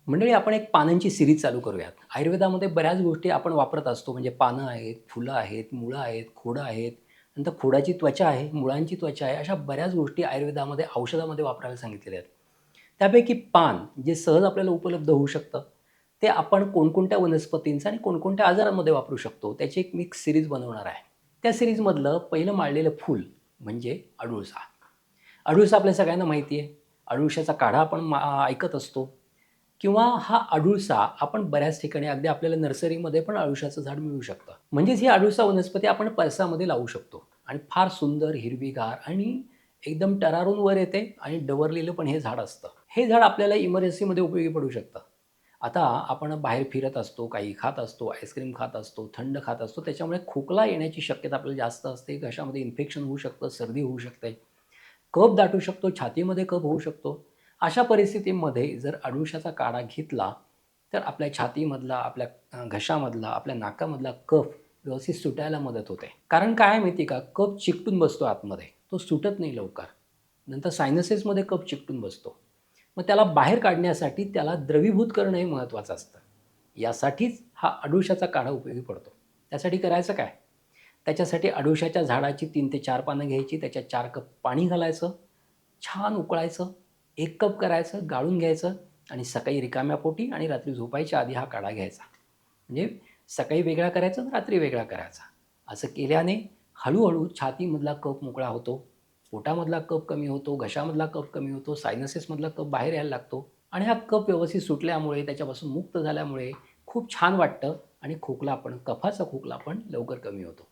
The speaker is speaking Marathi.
मंडळी आपण एक पानांची सिरीज चालू करूयात. आयुर्वेदामध्ये बऱ्याच गोष्टी आपण वापरत असतो. म्हणजे पानं आहेत, फुलं आहेत, मुळं आहेत, खोडं आहेत. नंतर खोडाची त्वचा आहे, मुळांची त्वचा आहे. अशा बऱ्याच गोष्टी आयुर्वेदामध्ये औषधामध्ये वापरायला सांगितलेल्या आहेत. त्यापैकी पान जे सहज आपल्याला उपलब्ध होऊ शकतं, ते आपण कोणकोणत्या वनस्पतींचं आणि कोणकोणत्या आजारांमध्ये वापरू शकतो, त्याची एक मिक्स सिरीज बनवणार आहे. त्या सिरीजमधलं पहिलं माळलेलं फूल म्हणजे अडुळसा. अडुळसा आपल्या सगळ्यांना माहिती आहे. अडुळशाचा काढा आपण ऐकत असतो. किंवा हा अडुळसा आपण बऱ्याच ठिकाणी अगदी आपल्याला नर्सरीमध्ये पण अडुळसाचं झाड मिळू शकतं. म्हणजेच ही अडुळसा वनस्पती आपण परसामध्ये लावू शकतो आणि फार सुंदर हिरवीगार आणि एकदम टरारून वर येते आणि डवरलेलं पण हे झाड असतं. हे झाड आपल्याला इमर्जन्सीमध्ये उपयोगी पडू शकतं. आता आपण बाहेर फिरत असतो, काही खात असतो, आईस्क्रीम खात असतो, थंड खात असतो. त्याच्यामुळे खोकला येण्याची शक्यता आपल्याला जास्त असते. घशामध्ये इन्फेक्शन होऊ शकतं, सर्दी होऊ शकते. कफ दाटू शकतो, छातीमध्ये कफ होऊ शकतो. अशा परिस्थितीमध्ये जर अडुळशाचा काढा घेतला, तर आपल्या छातीमधला, आपल्या घशामधला, आपल्या नाकामधला कफ व्यवस्थित सुटायला मदत होते. कारण काय आहे माहिती आहे का? कफ चिकटून बसतो आतमध्ये. तो सुटत नाही लवकर. नंतर सायनसेसमध्ये कफ चिकटून बसतो. मग त्याला बाहेर काढण्यासाठी त्याला द्रवीभूत करणं हे महत्त्वाचं असतं. यासाठीच हा अडुळशाचा काढा उपयोगी पडतो. त्यासाठी करायचं काय? त्याच्यासाठी अडुळशाच्या झाडाची 3 ते 4 पानं घ्यायची, त्याच्यात 4 कप पाणी घालायचं, छान उकळायचं, 1 कप करायचं, गाळून घ्यायचं आणि सकाळी रिकाम्या पोटी आणि रात्री झोपायच्या आधी हा काढा घ्यायचा. म्हणजे सकाळी वेगळा करायचा आणि रात्री वेगळा करायचा. असं केल्याने हळू छातीमधला कफ मोकळा होतो, पोटामधला कफ कमी होतो, घशामधला कफ कमी होतो, सायनसेसमधला कफ बाहेर यायला लागतो आणि हा कफ व्यवस्थित सुटल्यामुळे, त्याच्यापासून मुक्त झाल्यामुळे खूप छान वाटतं आणि कफाचा खोकला पण लवकर कमी होतो.